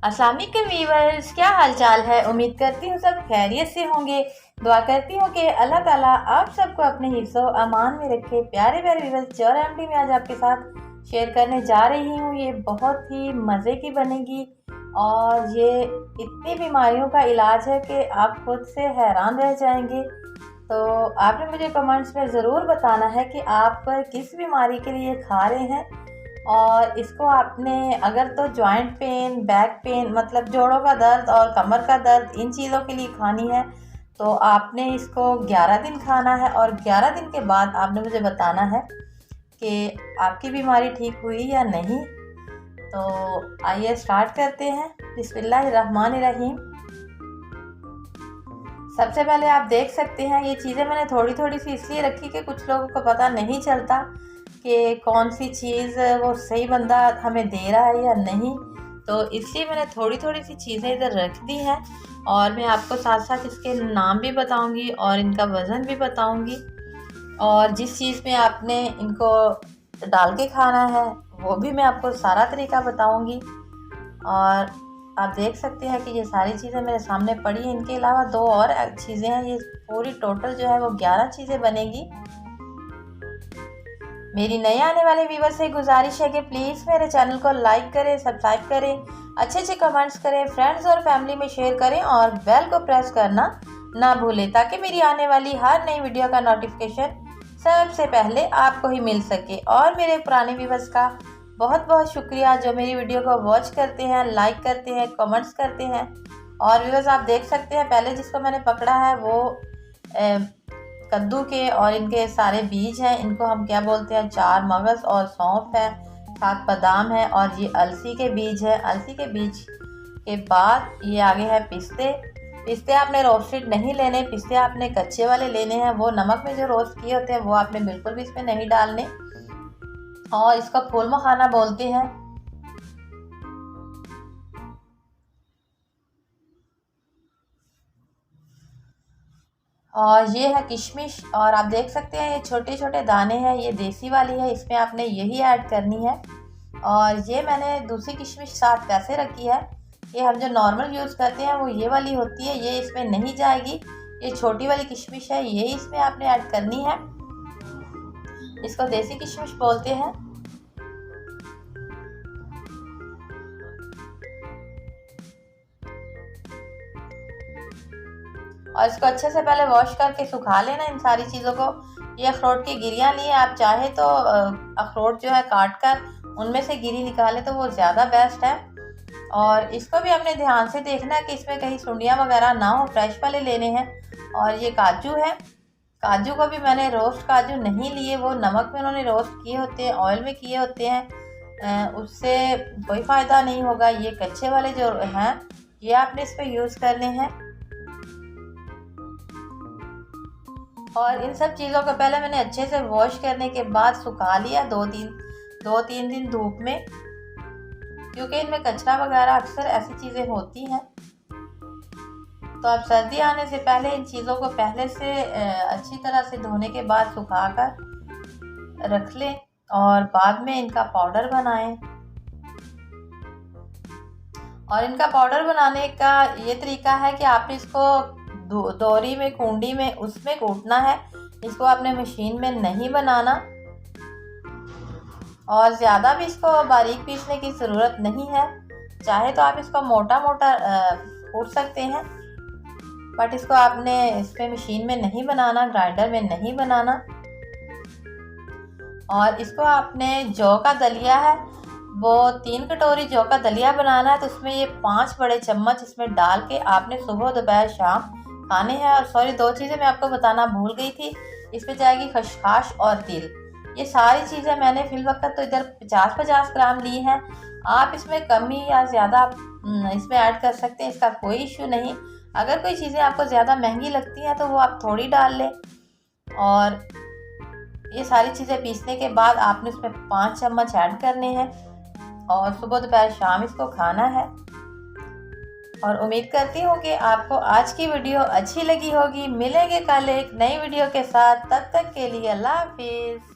अस्सलाम वालेकुम वीवर्स, क्या हाल चाल है। उम्मीद करती हूँ सब खैरियत से होंगे। दुआ करती हूँ कि अल्लाह ताला आप सबको अपने हिफ्ज़ो अमान में रखे। प्यारे प्यारे वीवर्स, जो रेमेडी मैं आज आपके साथ शेयर करने जा रही हूँ ये बहुत ही मज़े की बनेगी और ये इतनी बीमारियों का इलाज है कि आप खुद से हैरान रह जाएंगे। तो आपने मुझे कमेंट्स में ज़रूर बताना है कि आप किस बीमारी के लिए खा रहे हैं। और इसको आपने अगर तो जॉइंट पेन, बैक पेन मतलब जोड़ों का दर्द और कमर का दर्द, इन चीज़ों के लिए खानी है तो आपने इसको 11 दिन खाना है और 11 दिन के बाद आपने मुझे बताना है कि आपकी बीमारी ठीक हुई या नहीं। तो आइए स्टार्ट करते हैं। बिस्मिल्लाहिर्रहमानिर्रहीम। सबसे पहले आप देख सकते हैं ये चीज़ें मैंने थोड़ी थोड़ी सी इसलिए रखी कि कुछ लोगों को पता नहीं चलता कि कौन सी चीज़ वो सही बंदा हमें दे रहा है या नहीं, तो इसलिए मैंने थोड़ी थोड़ी सी चीज़ें इधर रख दी हैं और मैं आपको साथ साथ इसके नाम भी बताऊंगी और इनका वज़न भी बताऊंगी और जिस चीज़ में आपने इनको डाल के खाना है वो भी मैं आपको सारा तरीका बताऊंगी। और आप देख सकते हैं कि ये सारी चीज़ें मेरे सामने पड़ी हैं। इनके अलावा दो और चीज़ें हैं। ये पूरी टोटल जो है वो 11 चीज़ें बनेगी। मेरी नई आने वाले व्यूवर से गुजारिश है कि प्लीज़ मेरे चैनल को लाइक करें, सब्सक्राइब करें, अच्छे अच्छे कमेंट्स करें, फ्रेंड्स और फैमिली में शेयर करें और बेल को प्रेस करना ना भूलें ताकि मेरी आने वाली हर नई वीडियो का नोटिफिकेशन सबसे पहले आपको ही मिल सके। और मेरे पुराने व्यूवर्स का बहुत बहुत शुक्रिया जो मेरी वीडियो को वॉच करते हैं, लाइक करते हैं, कमेंट्स करते हैं। और व्यूवर्स आप देख सकते हैं पहले जिसको मैंने पकड़ा है वो कद्दू के और इनके सारे बीज हैं। इनको हम क्या बोलते हैं, चार मगज़ और सौंफ है, 7 बादाम है और ये अलसी के बीज है। अलसी के बीज के बाद ये आगे है पिस्ते। पिस्ते आपने रोस्टेड नहीं लेने, पिस्ते आपने कच्चे वाले लेने हैं। वो नमक में जो रोस्ट किए होते हैं वो आपने बिल्कुल भी इसमें नहीं डालने। और इसको फूल मखाना बोलते हैं। और ये है किशमिश और आप देख सकते हैं ये छोटे छोटे दाने हैं, ये देसी वाली है, इसमें आपने यही ऐड करनी है। और ये मैंने दूसरी किशमिश साथ वैसे रखी है। ये हम जो नॉर्मल यूज़ करते हैं वो ये वाली होती है, ये इसमें नहीं जाएगी। ये छोटी वाली किशमिश है, ये इसमें आपने ऐड करनी है। इसको देसी किशमिश बोलते हैं। और इसको अच्छे से पहले वॉश करके सुखा लेना इन सारी चीज़ों को। ये अखरोट की गिरियाँ लिए, आप चाहे तो अखरोट जो है काट कर उनमें से गिरी निकालें तो वो ज़्यादा बेस्ट है। और इसको भी आपने ध्यान से देखना है कि इसमें कहीं सुंडियाँ वगैरह ना हो, फ्रेश वाले लेने हैं। और ये काजू है, काजू को भी मैंने रोस्ट काजू नहीं लिए, वो नमक में उन्होंने रोस्ट किए होते हैं, ऑयल में किए होते हैं, उससे कोई फ़ायदा नहीं होगा। ये कच्चे वाले जो हैं ये आपने इस पर यूज़ करने हैं। और इन सब चीज़ों को पहले मैंने अच्छे से वॉश करने के बाद सुखा लिया 2-3 दिन धूप में, क्योंकि इनमें कचरा वगैरह अक्सर ऐसी चीज़ें होती हैं। तो आप सर्दी आने से पहले इन चीज़ों को पहले से अच्छी तरह से धोने के बाद सुखा कर रख लें और बाद में इनका पाउडर बनाएं। और इनका पाउडर बनाने का ये तरीका है कि आपने इसको दोरी में, कुंडी में, उसमें कूटना है। इसको आपने मशीन में नहीं बनाना और ज़्यादा भी इसको बारीक पीसने की ज़रूरत नहीं है। चाहे तो आप इसको मोटा मोटा कूट सकते हैं, बट इसको आपने इसमें मशीन में नहीं बनाना, ग्राइंडर में नहीं बनाना। और इसको आपने जौ का दलिया है वो 3 कटोरी जौ का दलिया बनाना है, तो उसमें ये 5 बड़े चम्मच इसमें डाल के आपने सुबह दोपहर शाम खाने हैं। और सॉरी, 2 चीज़ें मैं आपको बताना भूल गई थी, इसमें जाएगी खसखस और तिल। ये सारी चीज़ें मैंने फिलवक्त तो इधर 50-50 ग्राम ली हैं। आप इसमें कमी या ज़्यादा इसमें ऐड कर सकते हैं, इसका कोई इशू नहीं। अगर कोई चीज़ें आपको ज़्यादा महंगी लगती हैं तो वो आप थोड़ी डाल लें। और ये सारी चीज़ें पीसने के बाद आपने उसमें 5 चम्मच ऐड करने हैं और सुबह दोपहर शाम इसको खाना है। और उम्मीद करती हूँ कि आपको आज की वीडियो अच्छी लगी होगी। मिलेंगे कल एक नई वीडियो के साथ, तब तक के लिए अल्लाह हाफिज़।